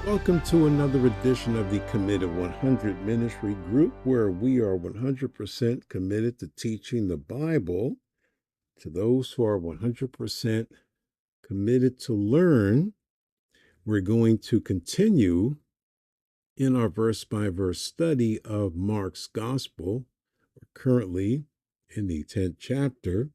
Welcome to another edition of the Committed 100 Ministry Group, where we are 100% committed to teaching the Bible to those who are 100% committed to learn. We're going to continue in our verse by verse study of Mark's Gospel. We're currently in the 10th chapter.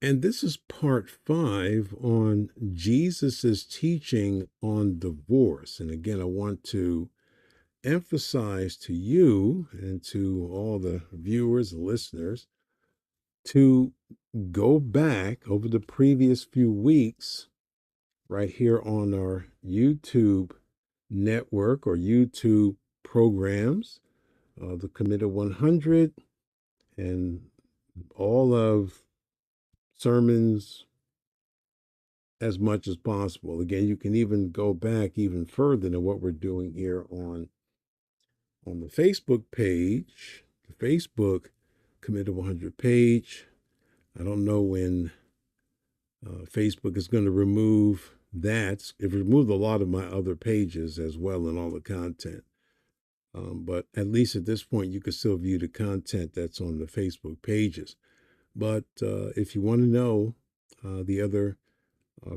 And this is part 5 on Jesus's teaching on divorce. And again, I want to emphasize to you and to all the viewers and listeners to go back over the previous few weeks right here on our YouTube network or YouTube programs, the Committed 100 and all of sermons as much as possible. Again, you can even go back even further than what we're doing here on the Facebook page, the Facebook Committed 100 page. I don't know when Facebook is going to remove that. It removed a lot of my other pages as well and all the content. But at least at this point, you can still view the content that's on the Facebook pages. But if you want to know the other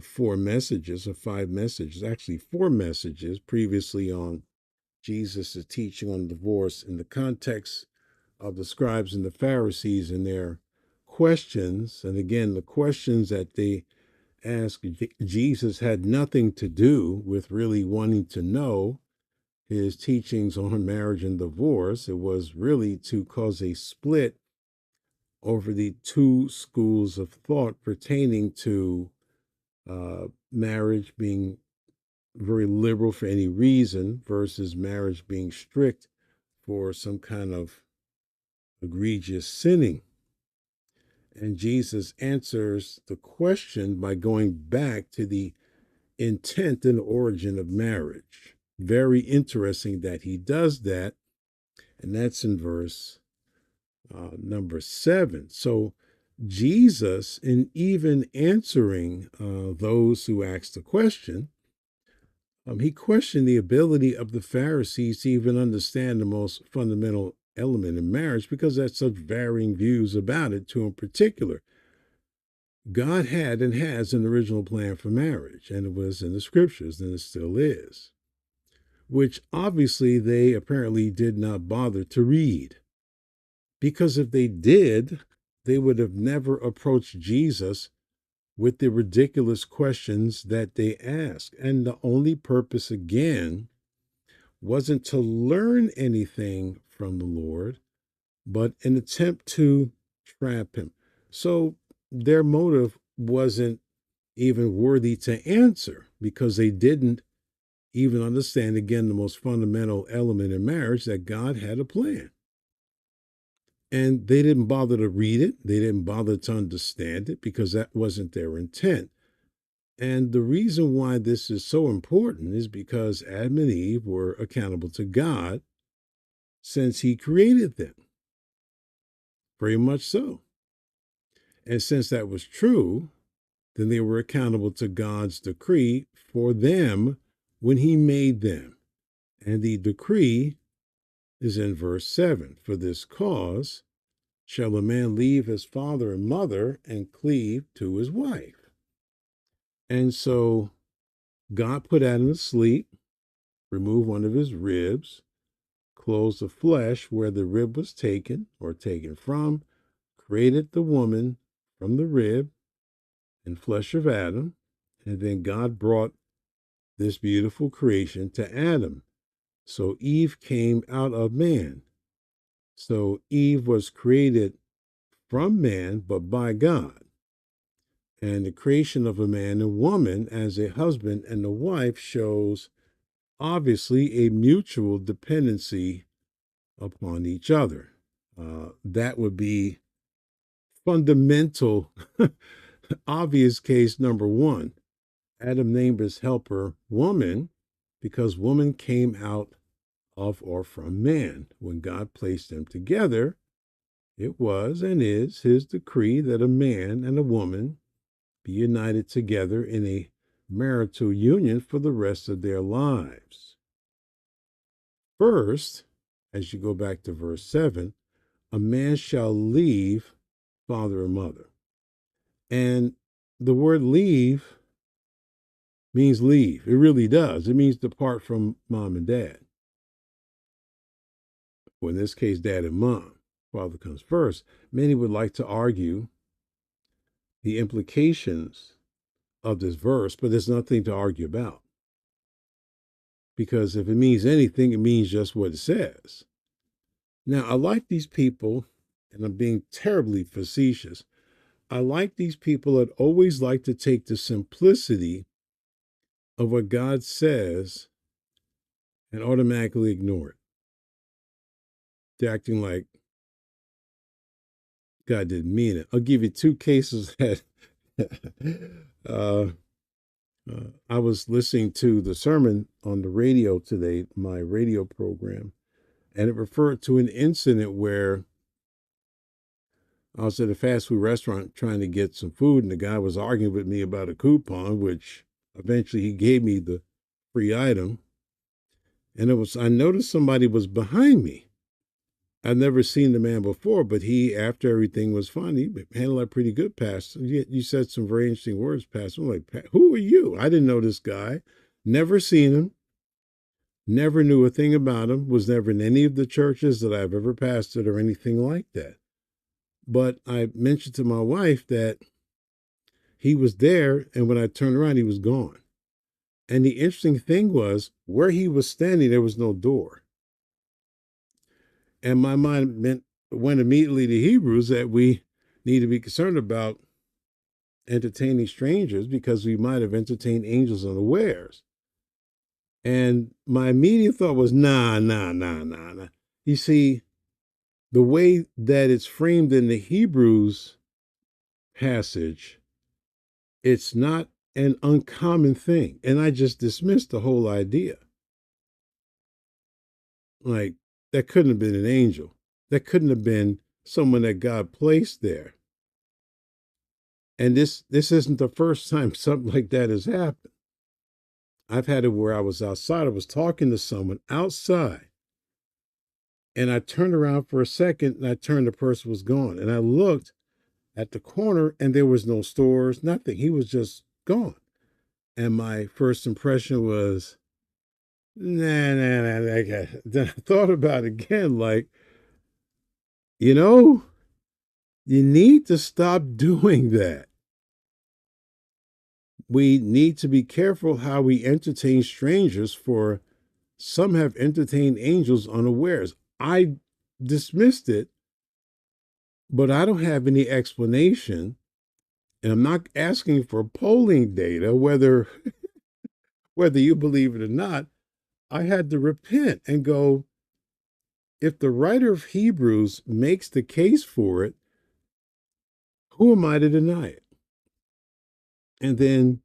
4 messages or 5 messages, actually 4 messages previously on Jesus' teaching on divorce in the context of the scribes and the Pharisees and their questions. And again, the questions that they asked Jesus had nothing to do with really wanting to know his teachings on marriage and divorce. It was really to cause a split over the 2 schools of thought pertaining to marriage being very liberal for any reason versus marriage being strict for some kind of egregious sinning. And Jesus answers the question by going back to the intent and origin of marriage. Very interesting that he does that. And that's in verse number 7. So Jesus, in even answering those who asked the question, he questioned the ability of the Pharisees to even understand the most fundamental element in marriage because they had such varying views about it. To in particular, God had and has an original plan for marriage, and it was in the scriptures, and it still is, which obviously they apparently did not bother to read. Because if they did, they would have never approached Jesus with the ridiculous questions that they asked. And the only purpose, again, wasn't to learn anything from the Lord, but an attempt to trap him. So their motive wasn't even worthy to answer because they didn't even understand, again, the most fundamental element in marriage, that God had a plan. And they didn't bother to read it. They didn't bother to understand it because that wasn't their intent. And the reason why this is so important is because Adam and Eve were accountable to God since he created them. Very much so. And since that was true, then they were accountable to God's decree for them when he made them. And the decree is in verse 7. For this cause shall a man leave his father and mother and cleave to his wife. And so God put Adam to sleep, removed one of his ribs, closed the flesh where the rib was taken or taken from, created the woman from the rib and flesh of Adam, and then God brought this beautiful creation to Adam. So Eve came out of man. So Eve was created from man, but by God. And the creation of a man and woman as a husband and a wife shows obviously a mutual dependency upon each other. That would be fundamental, obvious case number 1. Adam named his helper woman because woman came out of or from man. When God placed them together, it was and is his decree that a man and a woman be united together in a marital union for the rest of their lives. First, as you go back to verse 7, a man shall leave father and mother. And the word leave means leave. It really does. It means depart from mom and dad. Well, in this case, dad and mom. Father comes first. Many would like to argue the implications of this verse, but there's nothing to argue about. Because if it means anything, it means just what it says. Now, I like these people, and I'm being terribly facetious. I like these people that always like to take the simplicity of what God says and automatically ignore it. They're acting like God didn't mean it. I'll give you two cases that I was listening to the sermon on the radio today, my radio program, and it referred to an incident where I was at a fast food restaurant trying to get some food, and the guy was arguing with me about a coupon, which eventually he gave me the free item. And I noticed somebody was behind me. I'd never seen the man before, but he, after everything was fine, he handled that pretty good, Pastor. You said some very interesting words, Pastor. I'm like, who are you? I didn't know this guy. Never seen him. Never knew a thing about him. Was never in any of the churches that I've ever pastored or anything like that. But I mentioned to my wife that he was there, and when I turned around, he was gone. And the interesting thing was, where he was standing, there was no door. And my mind went immediately to Hebrews that we need to be concerned about entertaining strangers because we might have entertained angels unawares. And my immediate thought was, nah. You see, the way that it's framed in the Hebrews passage, it's not an uncommon thing. And I just dismissed the whole idea. Like, that couldn't have been an angel. That couldn't have been someone that God placed there. And this isn't the first time something like that has happened. I've had it where I was outside. I was talking to someone outside. And I turned around for a second, and the person was gone. And I looked at the corner, and there was no stores, nothing. He was just gone. And my first impression was, nah. Then I thought about it again, like, you need to stop doing that. We need to be careful how we entertain strangers, for some have entertained angels unawares. I dismissed it, but I don't have any explanation. And I'm not asking for polling data, whether you believe it or not. I had to repent and go, if the writer of Hebrews makes the case for it, who am I to deny it? And then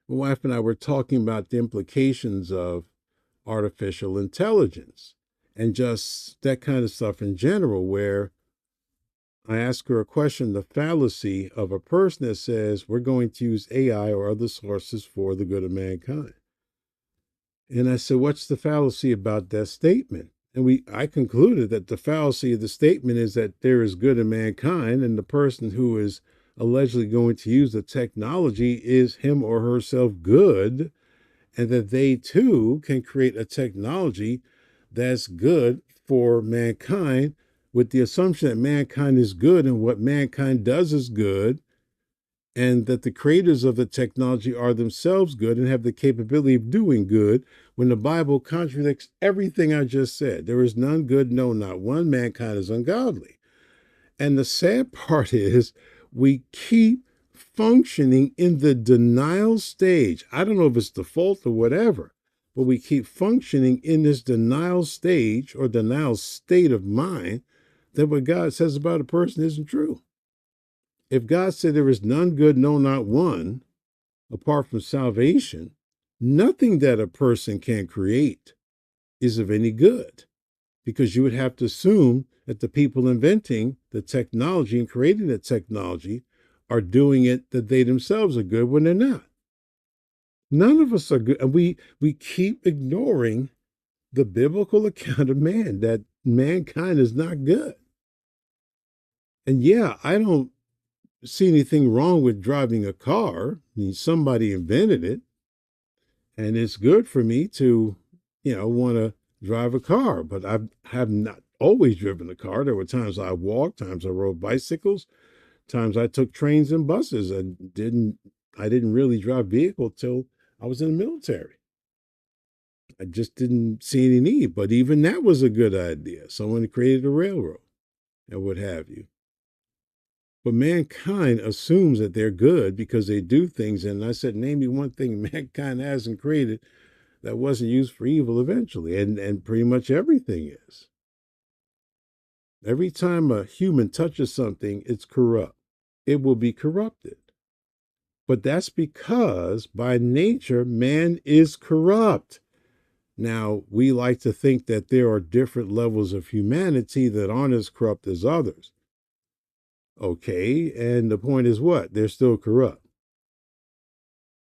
my wife and I were talking about the implications of artificial intelligence and just that kind of stuff in general, where I asked her a question, the fallacy of a person that says we're going to use AI or other sources for the good of mankind. And I said, what's the fallacy about that statement? And I concluded that the fallacy of the statement is that there is good in mankind, and the person who is allegedly going to use the technology is him or herself good, and that they too can create a technology that's good for mankind, with the assumption that mankind is good and what mankind does is good, and that the creators of the technology are themselves good and have the capability of doing good, when the Bible contradicts everything I just said. There is none good, no, not one. Mankind is ungodly. And the sad part is we keep functioning in the denial stage. I don't know if it's default or whatever, but we keep functioning in this denial stage or denial state of mind that what God says about a person isn't true. If God said there is none good, no, not one, apart from salvation, nothing that a person can create is of any good, because you would have to assume that the people inventing the technology and creating the technology are doing it that they themselves are good when they're not. None of us are good. And we keep ignoring the biblical account of man, that mankind is not good. And yeah, I don't see anything wrong with driving a car. I mean, somebody invented it, and it's good for me to, want to drive a car. But I have not always driven a car. There were times I walked, times I rode bicycles, times I took trains and buses. I didn't really drive vehicle till I was in the military. I just didn't see any need. But even that was a good idea. Someone created a railroad and what have you. But mankind assumes that they're good because they do things. And I said, name me one thing mankind hasn't created that wasn't used for evil eventually. And pretty much everything is. Every time a human touches something, it's corrupt. It will be corrupted. But that's because by nature, man is corrupt. Now, we like to think that there are different levels of humanity that aren't as corrupt as others. Okay, and the point is what? They're still corrupt.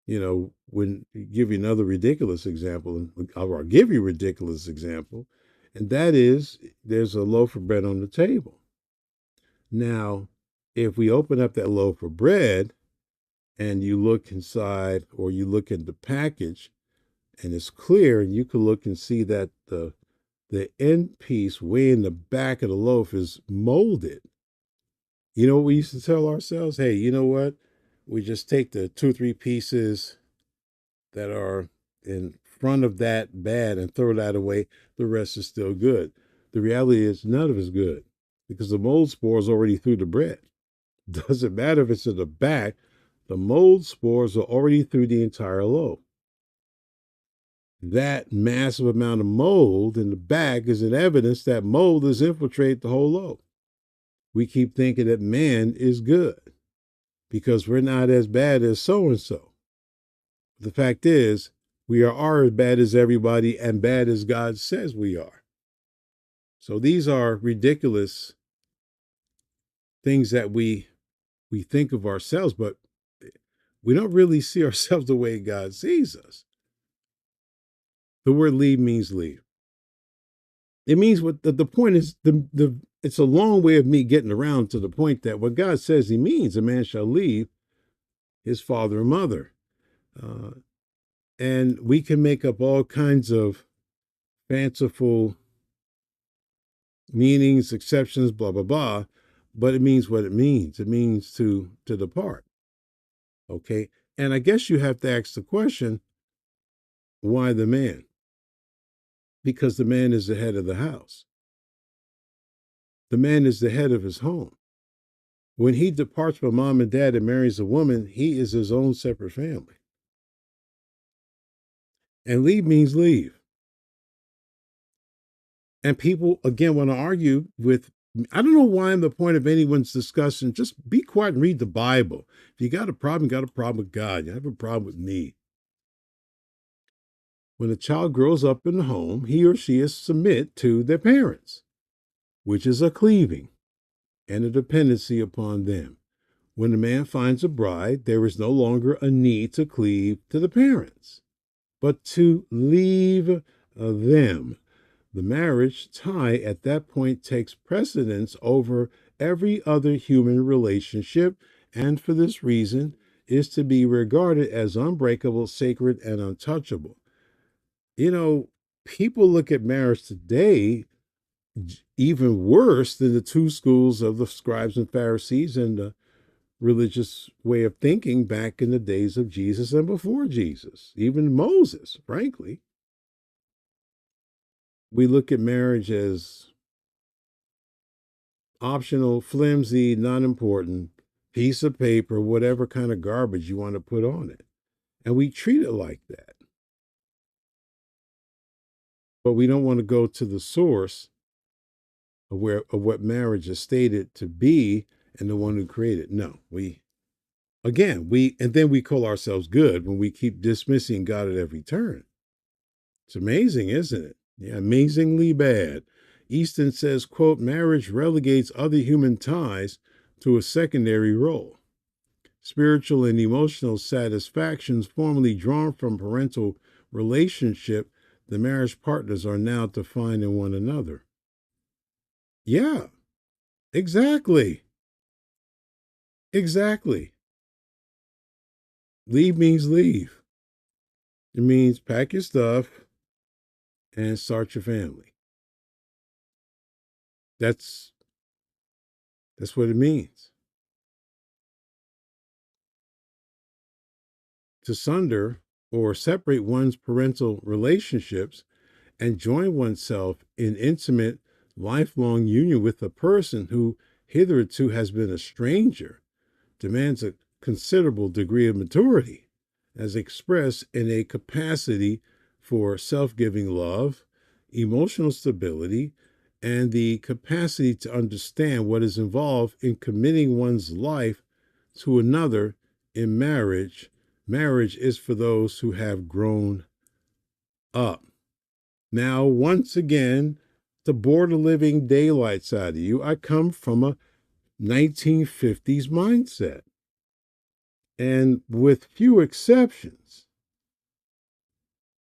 When give you another ridiculous example, I'll give you a ridiculous example, and that is there's a loaf of bread on the table. Now, if we open up that loaf of bread and you look inside or you look in the package and it's clear and you can look and see that the end piece way in the back of the loaf is molded. You know what we used to tell ourselves? Hey, you know what? We just take the 2 or 3 pieces that are in front of that bad and throw that away. The rest is still good. The reality is none of it's good because the mold spores already through the bread. Doesn't matter if it's in the back, the mold spores are already through the entire loaf. That massive amount of mold in the back is an evidence that mold has infiltrated the whole loaf. We keep thinking that man is good because we're not as bad as so and so. The fact is, we are as bad as everybody and bad as God says we are. So these are ridiculous things that we think of ourselves, but we don't really see ourselves the way God sees us. The word leave means leave. It means what the point is it's a long way of me getting around to the point that what God says he means, a man shall leave his father and mother. And we can make up all kinds of fanciful meanings, exceptions, blah, blah, blah. But it means what it means. It means to depart. Okay. And I guess you have to ask the question, why the man? Because the man is the head of the house. The man is the head of his home. When he departs from mom and dad and marries a woman, he is his own separate family. And leave means leave. And people, again, want to argue with, I don't know why I'm the point of anyone's discussion. Just be quiet and read the Bible. If you got a problem, you got a problem with God. You have a problem with me. When a child grows up in the home, he or she is submit to their parents, which is a cleaving and a dependency upon them. When a man finds a bride, there is no longer a need to cleave to the parents, but to leave them. The marriage tie at that point takes precedence over every other human relationship, and for this reason is to be regarded as unbreakable, sacred, and untouchable. People look at marriage today even worse than the two schools of the scribes and Pharisees and the religious way of thinking back in the days of Jesus and before Jesus, even Moses, frankly. We look at marriage as optional, flimsy, not important, piece of paper, whatever kind of garbage you want to put on it. And we treat it like that. But we don't want to go to the source of what marriage is stated to be and the one who created. No, and then we call ourselves good when we keep dismissing God at every turn. It's amazing, isn't it? Yeah, amazingly bad. Easton says, quote, marriage relegates other human ties to a secondary role. Spiritual and emotional satisfactions formerly drawn from parental relationship, the marriage partners are now to find in one another. Yeah, exactly. Exactly. Leave means leave. It means pack your stuff and start your family. That's that's what it means. To sunder or separate one's parental relationships and join oneself in intimate, lifelong union with a person who hitherto has been a stranger demands a considerable degree of maturity, as expressed in a capacity for self giving love, emotional stability, and the capacity to understand what is involved in committing one's life to another in marriage. Marriage is for those who have grown up. Now, once again, to bore the living daylights out of you, I come from a 1950s mindset. And with few exceptions,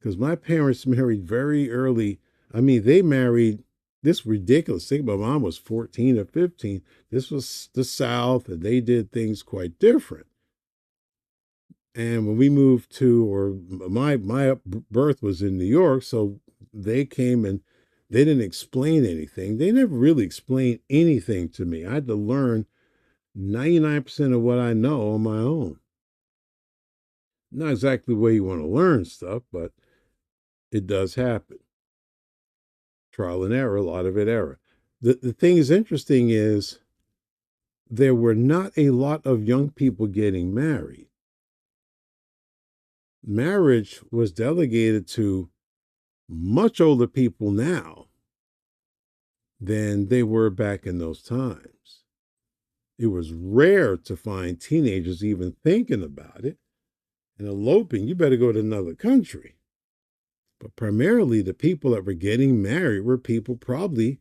because my parents married very early. I mean, they married this ridiculous thing. My mom was 14 or 15. This was the South, and they did things quite different. And when we moved to, or my birth was in New York, so they came and they didn't explain anything. They never really explained anything to me. I had to learn 99% of what I know on my own. Not exactly the way you want to learn stuff, but it does happen. Trial and error, a lot of it error. The thing is interesting is there were not a lot of young people getting married. Marriage was delegated to much older people now than they were back in those times. It was rare to find teenagers even thinking about it and eloping. You better go to another country. But primarily the people that were getting married were people probably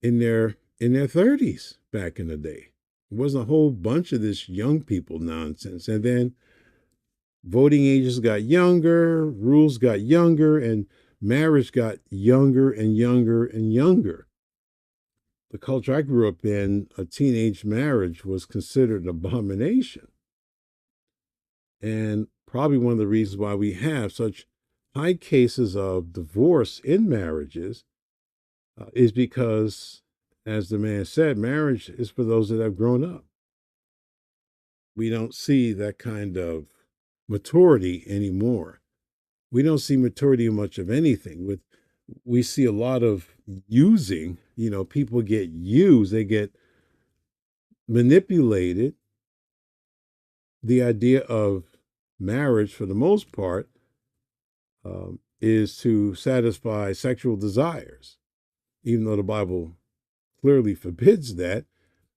in their 30s back in the day. It wasn't a whole bunch of this young people nonsense. And then voting ages got younger, rules got younger, and marriage got younger and younger and younger. The culture I grew up in, a teenage marriage was considered an abomination. And probably one of the reasons why we have such high cases of divorce in marriages is because, as the man said, marriage is for those that have grown up. We don't see that kind of maturity anymore. We don't see maturity in much of anything. We see a lot of using, people get used, they get manipulated. The idea of marriage, for the most part, is to satisfy sexual desires, even though the Bible clearly forbids that.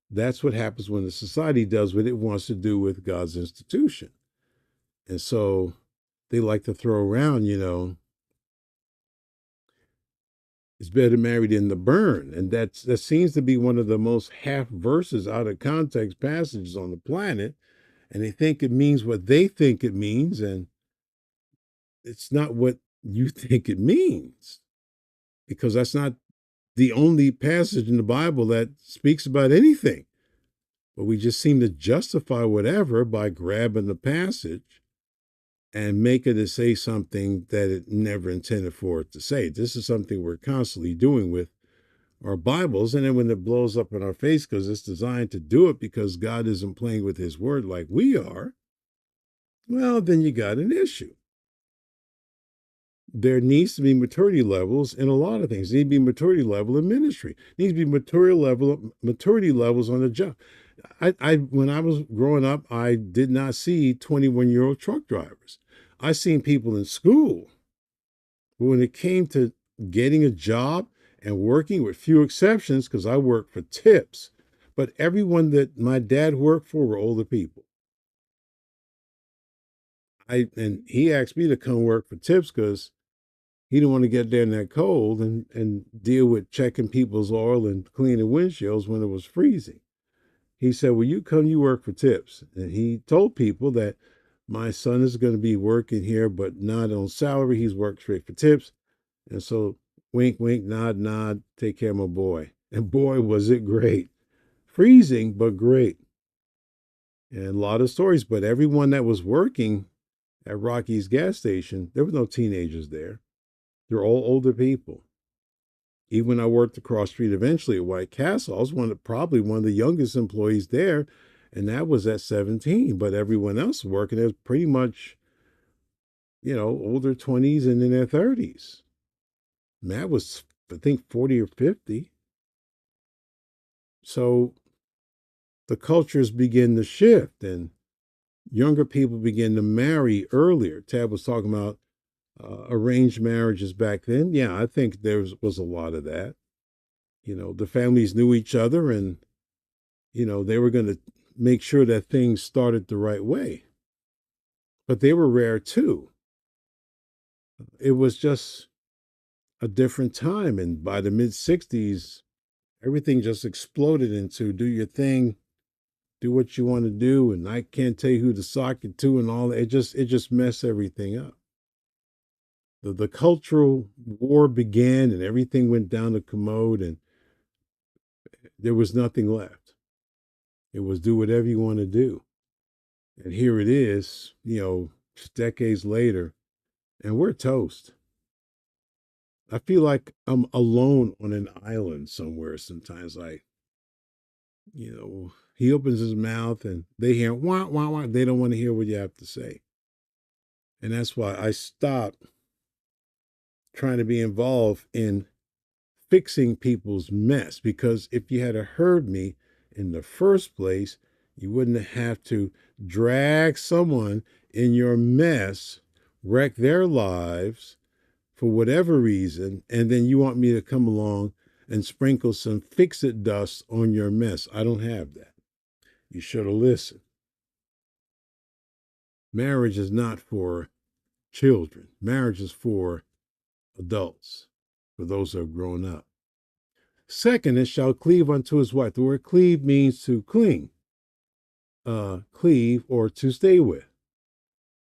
That's what happens when the society does what it wants to do with God's institution. And so they like to throw around, it's better married than to burn. And that seems to be one of the most half verses out of context passages on the planet. And they think it means what they think it means. And it's not what you think it means, because that's not the only passage in the Bible that speaks about anything. But we just seem to justify whatever by grabbing the passage and make it to say something that it never intended for it to say. This is something we're constantly doing with our Bibles. And then when it blows up in our face because it's designed to do it because God isn't playing with his word like we are, well, then you got an issue. There needs to be maturity levels in a lot of things. There needs to be maturity level in ministry. There needs to be maturity levels on the job. I when I was growing up, I did not see 21-year-old truck drivers. I seen people in school, but when it came to getting a job and working, with few exceptions, because I worked for tips, but everyone that my dad worked for were older people. And he asked me to come work for tips because he didn't want to get there in that cold and deal with checking people's oil and cleaning windshields when it was freezing. He said, "Well, you come, you work for tips." And he told people that my son is going to be working here, but not on salary. He's worked straight for tips. And so, wink, wink, nod, nod, take care of my boy. And boy, was it great. Freezing, but great. And a lot of stories, but everyone that was working at Rocky's gas station, there were no teenagers there. They're all older people. Even when I worked across the street eventually at White Castle, I was probably one of the youngest employees there, and that was at 17. But everyone else working there was pretty much, older 20s and in their 30s. Matt was, I think, 40 or 50. So the cultures begin to shift, and younger people begin to marry earlier. Tab was talking about arranged marriages back then. Yeah, I think there was a lot of that. The families knew each other, and they were going to make sure that things started the right way. But they were rare too. It was just a different time. And by the mid 60s, everything just exploded into do your thing, do what you want to do. And I can't tell you who to sock it to and all that. It just messed everything up. The cultural war began and everything went down the commode and there was nothing left. It was do whatever you want to do. And here it is, just decades later, and we're toast. I feel like I'm alone on an island somewhere sometimes. Like, he opens his mouth and they hear wah, wah, wah. They don't want to hear what you have to say. And that's why I stopped trying to be involved in fixing people's mess. Because if you had heard me in the first place, you wouldn't have to drag someone in your mess, wreck their lives for whatever reason, and then you want me to come along and sprinkle some fix it dust on your mess. I don't have that. You should have listened. Marriage is not for children. Marriage is for adults, for those who have grown up. Second, it shall cleave unto his wife. The word cleave means to cling, cleave, or to stay with.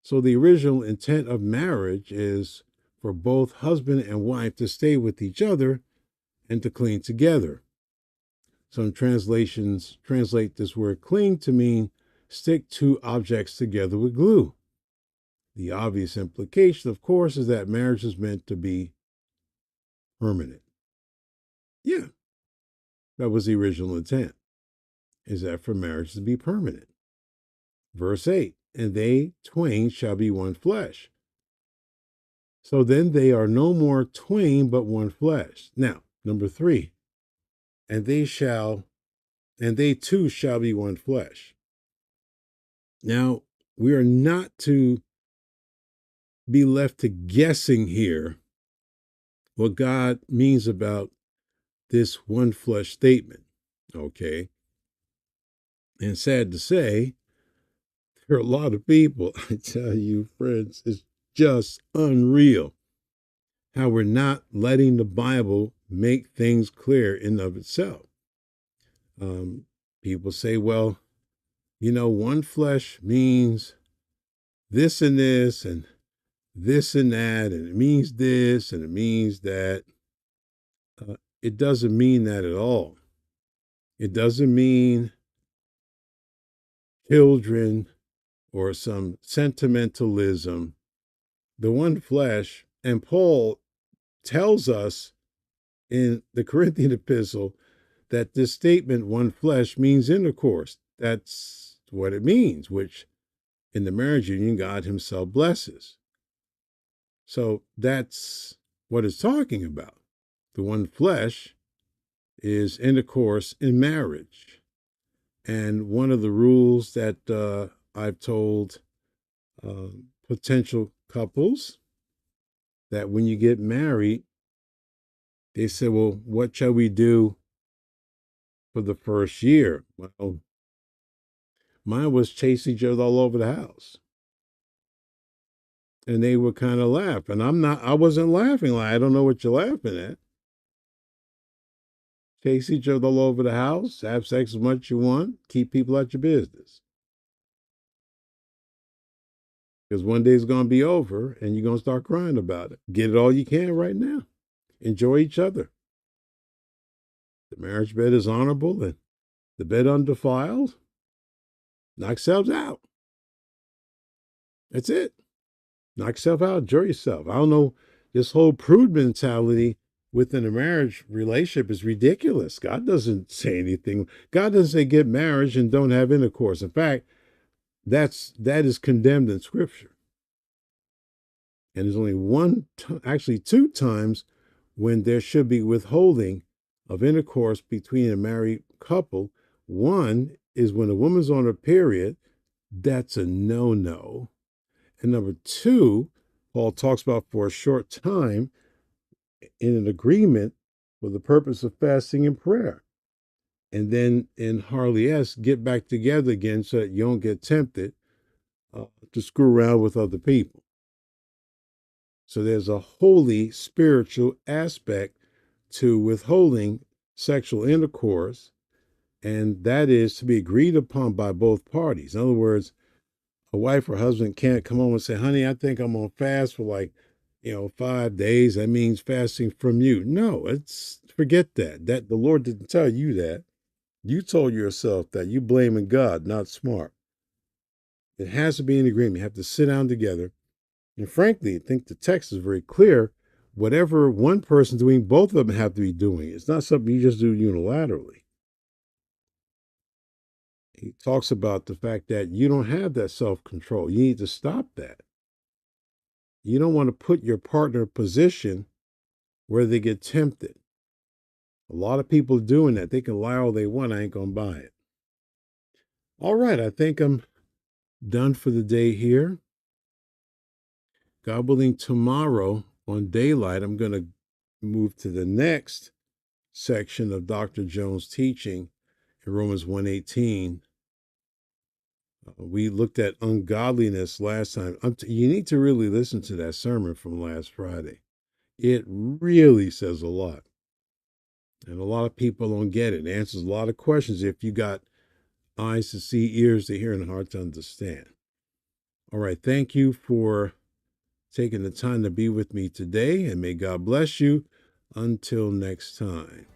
So the original intent of marriage is for both husband and wife to stay with each other and to cling together. Some translations translate this word cling to mean stick two objects together with glue. The obvious implication, of course, is that marriage is meant to be permanent. Yeah, that was the original intent, is that for marriage to be permanent. Verse 8, and they twain shall be one flesh. So then they are no more twain, but one flesh. Now, number 3, and they too shall be one flesh. Now, we are not to be left to guessing here what God means about this one flesh statement. Okay. And sad to say, there are a lot of people, I tell you, friends, it's just unreal how we're not letting the Bible make things clear in of itself. People say, well, one flesh means this and this and this and that, and it means this and it means that. It doesn't mean that at all. It doesn't mean children or some sentimentalism. The one flesh, and Paul tells us in the Corinthian epistle that this statement, one flesh, means intercourse. That's what it means, which in the marriage union, God himself blesses. So that's what it's talking about. The one flesh is intercourse in marriage. And one of the rules that I've told potential couples that when you get married, they say, well, what shall we do for the first year? Well, mine was chase each other all over the house. And they would kind of laugh. And I wasn't laughing. Like, I don't know what you're laughing at. chase each other all over the house, have sex as much as you want, keep people at your business. Because one day it's going to be over and you're going to start crying about it. Get it all you can right now. Enjoy each other. The marriage bed is honorable and the bed undefiled. Knock yourselves out. That's it. Knock yourself out. Enjoy yourself. I don't know. This whole prude mentality within a marriage relationship is ridiculous. God doesn't say anything. God doesn't say get marriage and don't have intercourse. In fact, that is condemned in Scripture. And there's only actually two times when there should be withholding of intercourse between a married couple. One is when a woman's on her period. That's a no-no. And number two, Paul talks about for a short time in an agreement for the purpose of fasting and prayer. And then in Harley S, get back together again so that you don't get tempted to screw around with other people. So there's a holy spiritual aspect to withholding sexual intercourse, and that is to be agreed upon by both parties. In other words, a wife or husband can't come home and say, honey, I think I'm on fast for 5 days. That means fasting from you. No, forget that. That the Lord didn't tell you that. You told yourself that. You blaming God, not smart. It has to be an agreement. You have to sit down together. And frankly, I think the text is very clear. Whatever one person's doing, both of them have to be doing. It's not something you just do unilaterally. He talks about the fact that you don't have that self-control. You need to stop that. You don't want to put your partner in a position where they get tempted. A lot of people doing that. They can lie all they want. I ain't going to buy it. All right. I think I'm done for the day here. God willing, tomorrow on Daylight, I'm going to move to the next section of Dr. Jones' teaching in Romans 1:18. We looked at ungodliness last time. You need to really listen to that sermon from last Friday. It really says a lot. And a lot of people don't get it. It answers a lot of questions if you got eyes to see, ears to hear, and a heart to understand. All right. Thank you for taking the time to be with me today, and may God bless you. Until next time.